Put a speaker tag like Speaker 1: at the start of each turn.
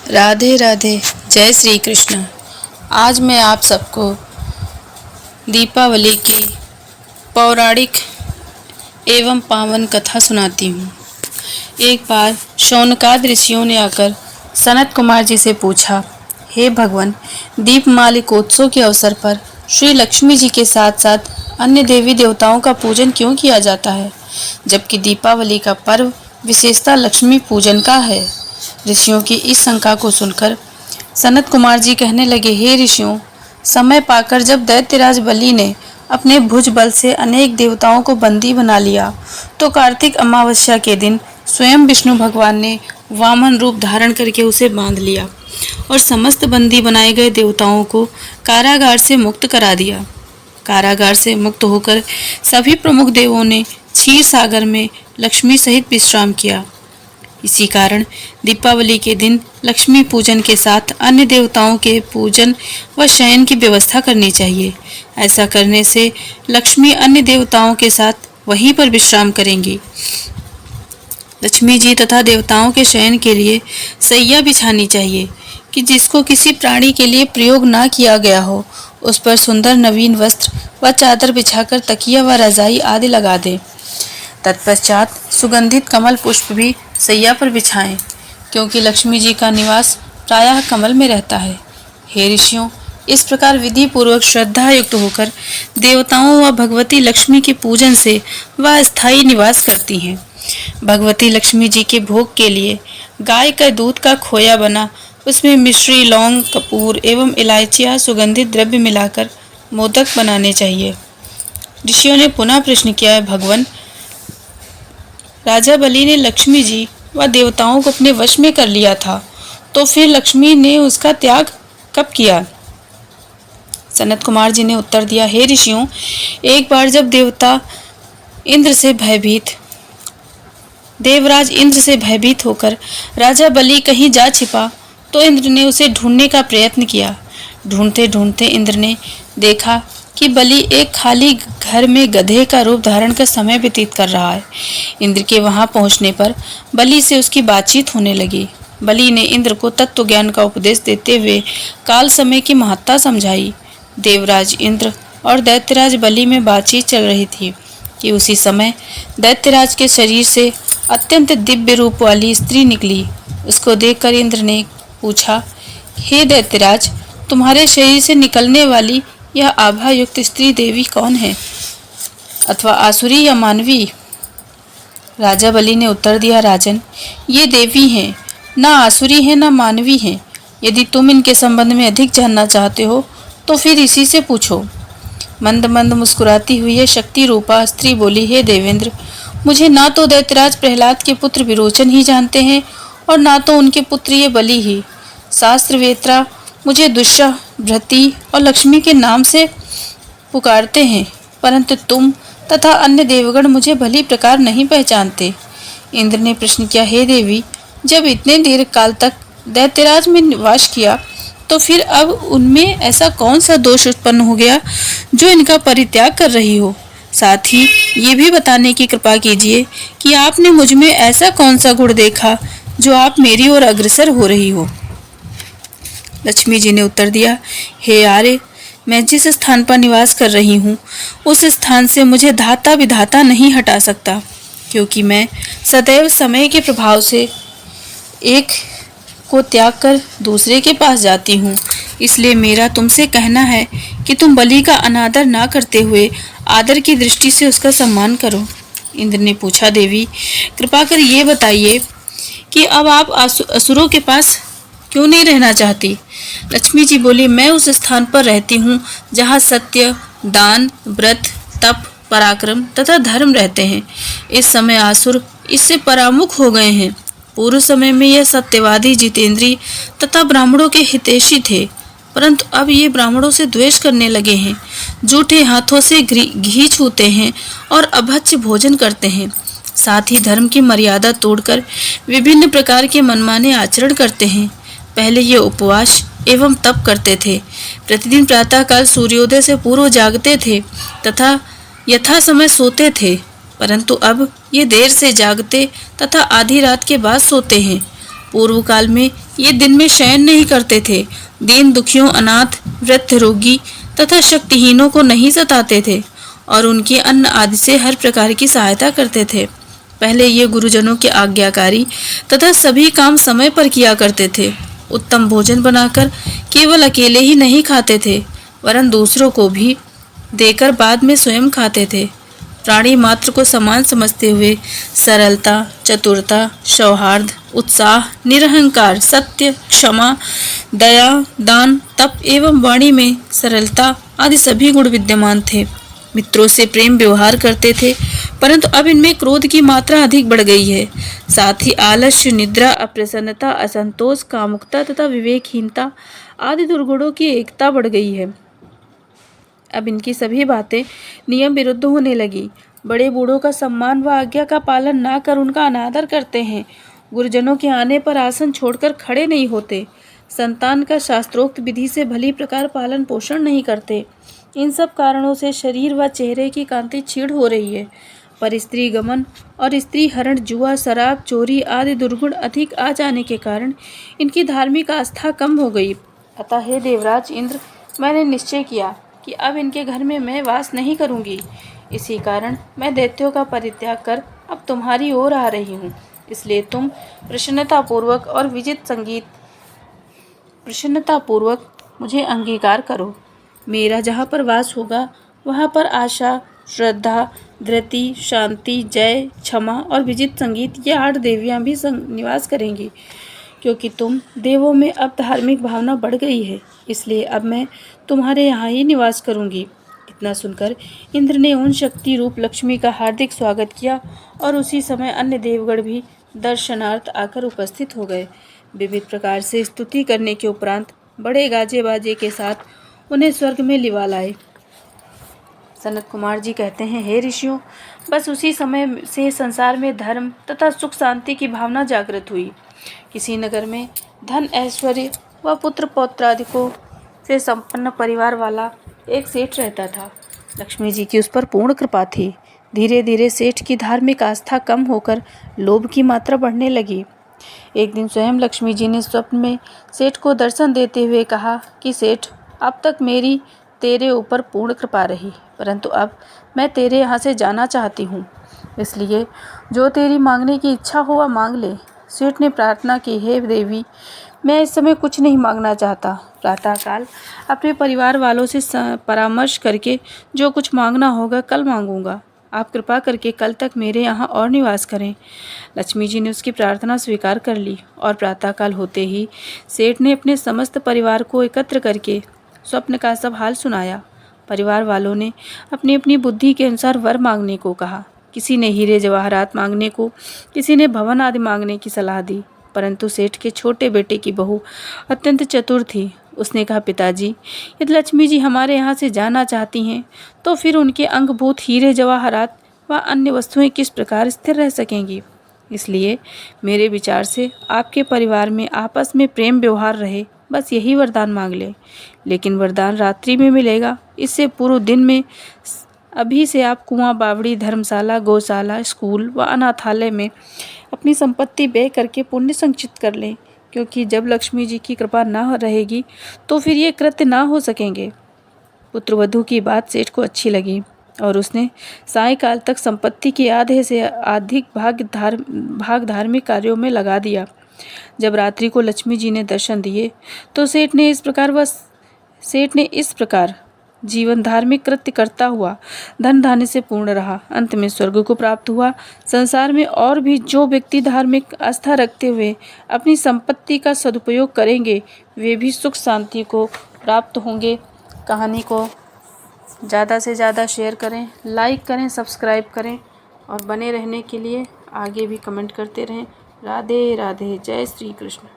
Speaker 1: राधे राधे। जय श्री कृष्ण। आज मैं आप सबको दीपावली की पौराणिक एवं पावन कथा सुनाती हूँ। एक बार शौनकादि ऋषियों ने आकर सनत कुमार जी से पूछा, हे भगवान, दीपमालिकोत्सव के अवसर पर श्री लक्ष्मी जी के साथ साथ अन्य देवी देवताओं का पूजन क्यों किया जाता है, जबकि दीपावली का पर्व विशेषता लक्ष्मी पूजन का है। ऋषियों की इस शंका को सुनकर सनत कुमार जी कहने लगे, हे ऋषियों, समय पाकर जब दैत्यराज बलि ने अपने भुज बल से अनेक देवताओं को बंदी बना लिया, तो कार्तिक अमावस्या के दिन स्वयं विष्णु भगवान ने वामन रूप धारण करके उसे बांध लिया और समस्त बंदी बनाए गए देवताओं को कारागार से मुक्त करा दिया। कारागार से मुक्त होकर सभी प्रमुख देवों ने क्षीर सागर में लक्ष्मी सहित विश्राम किया। इसी कारण दीपावली के दिन लक्ष्मी पूजन के साथ अन्य देवताओं के पूजन व शयन की व्यवस्था करनी चाहिए। ऐसा करने से लक्ष्मी अन्य देवताओं के साथ वहीं पर विश्राम करेंगी। लक्ष्मी जी तथा देवताओं के शयन के लिए सैया बिछानी चाहिए कि जिसको किसी प्राणी के लिए प्रयोग ना किया गया हो, उस पर सुंदर नवीन वस्त्र व चादर बिछाकर तकिया व रजाई आदि लगा दे। तत्पश्चात सुगंधित कमल पुष्प भी सैया पर बिछाएं, क्योंकि लक्ष्मी जी का निवास प्रायः कमल में रहता है। हे ऋषियों, इस प्रकार विधि पूर्वक श्रद्धा युक्त होकर देवताओं व भगवती लक्ष्मी के पूजन से वह स्थायी निवास करती हैं। भगवती लक्ष्मी जी के भोग के लिए गाय का दूध का खोया बना, उसमें मिश्री, लौंग, कपूर एवं इलायचियाँ सुगंधित द्रव्य मिलाकर मोदक बनाने चाहिए। ऋषियों ने पुनः प्रश्न किया है, भगवान, राजा बलि ने लक्ष्मी जी व देवताओं को अपने वश में कर लिया था, तो फिर लक्ष्मी ने उसका त्याग कब किया? सनत कुमार जी ने उत्तर दिया, हे ऋषियों, एक बार जब देवराज इंद्र से भयभीत होकर राजा बलि कहीं जा छिपा, तो इंद्र ने उसे ढूंढने का प्रयत्न किया। ढूंढते ढूंढते इंद्र ने देखा कि बलि एक खाली घर में गधे का रूप धारण कर समय व्यतीत कर रहा है। इंद्र के वहां पहुंचने पर बलि से उसकी बातचीत होने लगी। बलि ने इंद्र को तत्व ज्ञान का उपदेश देते हुए काल समय की महत्ता समझाई। देवराज इंद्र और दैत्यराज बलि में बातचीत चल रही थी कि उसी समय दैत्यराज के शरीर से अत्यंत दिव्य रूप वाली स्त्री निकली। उसको देखकर इंद्र ने पूछा, हे दैत्यराज, तुम्हारे शरीर से निकलने वाली यह आभा युक्त स्त्री देवी कौन है, अथवा आसुरी या मानवी? राजा बलि ने उत्तर दिया, राजन, ये देवी हैं, ना आसुरी हैं ना मानवी हैं। यदि तुम इनके संबंध में अधिक जानना चाहते हो तो फिर इसी से पूछो। मंद मंद मुस्कुराती हुई यह शक्ति रूपा स्त्री बोली, हे देवेंद्र, मुझे ना तो दैत्यराज प्रहलाद के पुत्र विरोचन ही जानते हैं और ना तो उनके पुत्र ये बलि ही। शास्त्रवेत्ता मुझे दुष्यः, भृति और लक्ष्मी के नाम से पुकारते हैं, परंतु तुम तथा अन्य देवगण मुझे भली प्रकार नहीं पहचानते। इंद्र ने प्रश्न किया, हे देवी, जब इतने देर काल तक दैत्यराज में निवास किया, तो फिर अब उनमें ऐसा कौन सा दोष उत्पन्न हो गया जो इनका परित्याग कर रही हो? साथ ही ये भी बताने की कृपा कीजिए कि आपने मुझ में ऐसा कौन सा गुण देखा जो आप मेरी ओर अग्रसर हो रही हो? लक्ष्मी जी ने उत्तर दिया, हे आर्य, मैं जिस स्थान पर निवास कर रही हूँ, उस स्थान से मुझे धाता विधाता नहीं हटा सकता, क्योंकि मैं सदैव समय के प्रभाव से एक को त्याग कर दूसरे के पास जाती हूँ। इसलिए मेरा तुमसे कहना है कि तुम बलि का अनादर ना करते हुए आदर की दृष्टि से उसका सम्मान करो। इंद्र ने पूछा, देवी, कृपा कर ये बताइए कि अब आप असुरों के पास क्यों नहीं रहना चाहती? लक्ष्मी जी बोली, मैं उस स्थान पर रहती हूँ जहाँ सत्य, दान, व्रत, तप, पराक्रम तथा धर्म रहते हैं। इस समय आसुर इससे परामुख हो गए हैं। पूर्व समय में यह सत्यवादी, जितेंद्री तथा ब्राह्मणों के हितैषी थे, परंतु अब ये ब्राह्मणों से द्वेष करने लगे हैं, जूठे हाथों से घी छूते हैं और अभक्ष्य भोजन करते हैं। साथ ही धर्म की मर्यादा तोड़कर विभिन्न प्रकार के मनमाने आचरण करते हैं। पहले ये उपवास एवं तप करते थे, प्रतिदिन प्रातःकाल सूर्योदय से पूर्व जागते थे तथा यथा समय सोते थे, परंतु अब ये देर से जागते तथा आधी रात के बाद सोते हैं। पूर्व काल में ये दिन में शयन नहीं करते थे। दीन दुखियों, अनाथ, वृद्ध, रोगी तथा शक्तिहीनों को नहीं सताते थे और उनके अन्न आदि से हर प्रकार की सहायता करते थे। पहले ये गुरुजनों के आज्ञाकारी तथा सभी काम समय पर किया करते थे। उत्तम भोजन बनाकर केवल अकेले ही नहीं खाते थे, वरन दूसरों को भी देकर बाद में स्वयं खाते थे। प्राणी मात्र को समान समझते हुए सरलता, चतुरता, सौहार्द, उत्साह, निरहंकार, सत्य, क्षमा, दया, दान, तप एवं वाणी में सरलता आदि सभी गुण विद्यमान थे। मित्रों से प्रेम व्यवहार करते थे, परंतु अब इनमें क्रोध की मात्रा अधिक बढ़ गई है। साथ ही आलस्य, निद्रा, अप्रसन्नता, असंतोष, कामुकता तथा विवेकहीनता आदि दुर्गुणों की एकता बढ़ गई है। अब इनकी सभी बातें नियम विरुद्ध होने लगी। बड़े बूढ़ों का सम्मान व आज्ञा का पालन ना कर उनका अनादर करते हैं। गुरुजनों के आने पर आसन छोड़कर खड़े नहीं होते। संतान का शास्त्रोक्त विधि से भली प्रकार पालन पोषण नहीं करते। इन सब कारणों से शरीर व चेहरे की कांति क्षीण हो रही है। पर स्त्री गमन और स्त्री हरण, जुआ, शराब, चोरी आदि दुर्गुण अधिक आ जाने के कारण इनकी धार्मिक आस्था कम हो गई। अतः हे देवराज इंद्र, मैंने निश्चय किया कि अब इनके घर में मैं वास नहीं करूंगी। इसी कारण मैं दैत्यों का परित्याग कर अब तुम्हारी ओर आ रही हूँ। इसलिए तुम प्रसन्नतापूर्वक मुझे अंगीकार करो। मेरा जहाँ पर वास होगा वहाँ पर आशा, श्रद्धा, धृति, शांति, जय, क्षमा और विजित संगीत ये 8 देवियाँ भी निवास करेंगी। क्योंकि तुम देवों में अब धार्मिक भावना बढ़ गई है, इसलिए अब मैं तुम्हारे यहाँ ही निवास करूँगी। इतना सुनकर इंद्र ने उन शक्ति रूप लक्ष्मी का हार्दिक स्वागत किया और उसी समय अन्य देवगण भी दर्शनार्थ आकर उपस्थित हो गए। विविध प्रकार से स्तुति करने के उपरांत बड़े गाजे बाजे के साथ उन्हें स्वर्ग में लिवा लाए। सनत कुमार जी कहते हैं, हे ऋषियों, बस उसी समय से संसार में धर्म तथा सुख शांति की भावना जागृत हुई। किसी नगर में धन, ऐश्वर्य व पुत्र पौत्रादिकों से संपन्न परिवार वाला एक सेठ रहता था। लक्ष्मी जी की उस पर पूर्ण कृपा थी। धीरे धीरे सेठ की धार्मिक आस्था कम होकर लोभ की मात्रा बढ़ने लगी। एक दिन स्वयं लक्ष्मी जी ने स्वप्न में सेठ को दर्शन देते हुए कहा कि सेठ, अब तक मेरी तेरे ऊपर पूर्ण कृपा रही, परंतु अब मैं तेरे यहाँ से जाना चाहती हूँ, इसलिए जो तेरी मांगने की इच्छा हो वह मांग ले। सेठ ने प्रार्थना की, हे देवी, मैं इस समय कुछ नहीं मांगना चाहता। प्रातःकाल अपने परिवार वालों से परामर्श करके जो कुछ मांगना होगा कल मांगूंगा। आप कृपा करके कल तक मेरे यहाँ और निवास करें। लक्ष्मी जी ने उसकी प्रार्थना स्वीकार कर ली और प्रातःकाल होते ही सेठ ने अपने समस्त परिवार को एकत्र करके स्वप्न का सब हाल सुनाया। परिवार वालों ने अपनी अपनी बुद्धि के अनुसार वर मांगने को कहा। किसी ने हीरे जवाहरात मांगने को, किसी ने भवन आदि मांगने की सलाह दी, परंतु सेठ के छोटे बेटे की बहू अत्यंत चतुर थी। उसने कहा, पिताजी, यदि लक्ष्मी जी हमारे यहाँ से जाना चाहती हैं तो फिर उनके अंगभूत हीरे जवाहरात व अन्य वस्तुएं किस प्रकार स्थिर रह सकेंगी। इसलिए मेरे विचार से आपके परिवार में आपस में प्रेम व्यवहार रहे, बस यही वरदान मांग ले। लेकिन वरदान रात्रि में मिलेगा। इससे पूर्व दिन में अभी से आप कुआं, बावड़ी, धर्मशाला, गौशाला, स्कूल व अनाथालय में अपनी संपत्ति व्यय करके पुण्य संचित कर लें, क्योंकि जब लक्ष्मी जी की कृपा न रहेगी तो फिर ये कृत्य ना हो सकेंगे। पुत्रवधू की बात सेठ को अच्छी लगी और उसने सायंकाल तक संपत्ति के आधे से अधिक भाग धार्मिक कार्यों में लगा दिया। जब रात्रि को लक्ष्मी जी ने दर्शन दिए तो सेठ ने इस प्रकार जीवन धार्मिक कृत्य करता हुआ धन धान्य से पूर्ण रहा। अंत में स्वर्ग को प्राप्त हुआ। संसार में और भी जो व्यक्ति धार्मिक आस्था रखते हुए अपनी संपत्ति का सदुपयोग करेंगे वे भी सुख शांति को प्राप्त होंगे। कहानी को ज़्यादा से ज़्यादा शेयर करें, लाइक करें, सब्सक्राइब करें और बने रहने के लिए आगे भी कमेंट करते रहें। राधे राधे। जय श्री कृष्ण।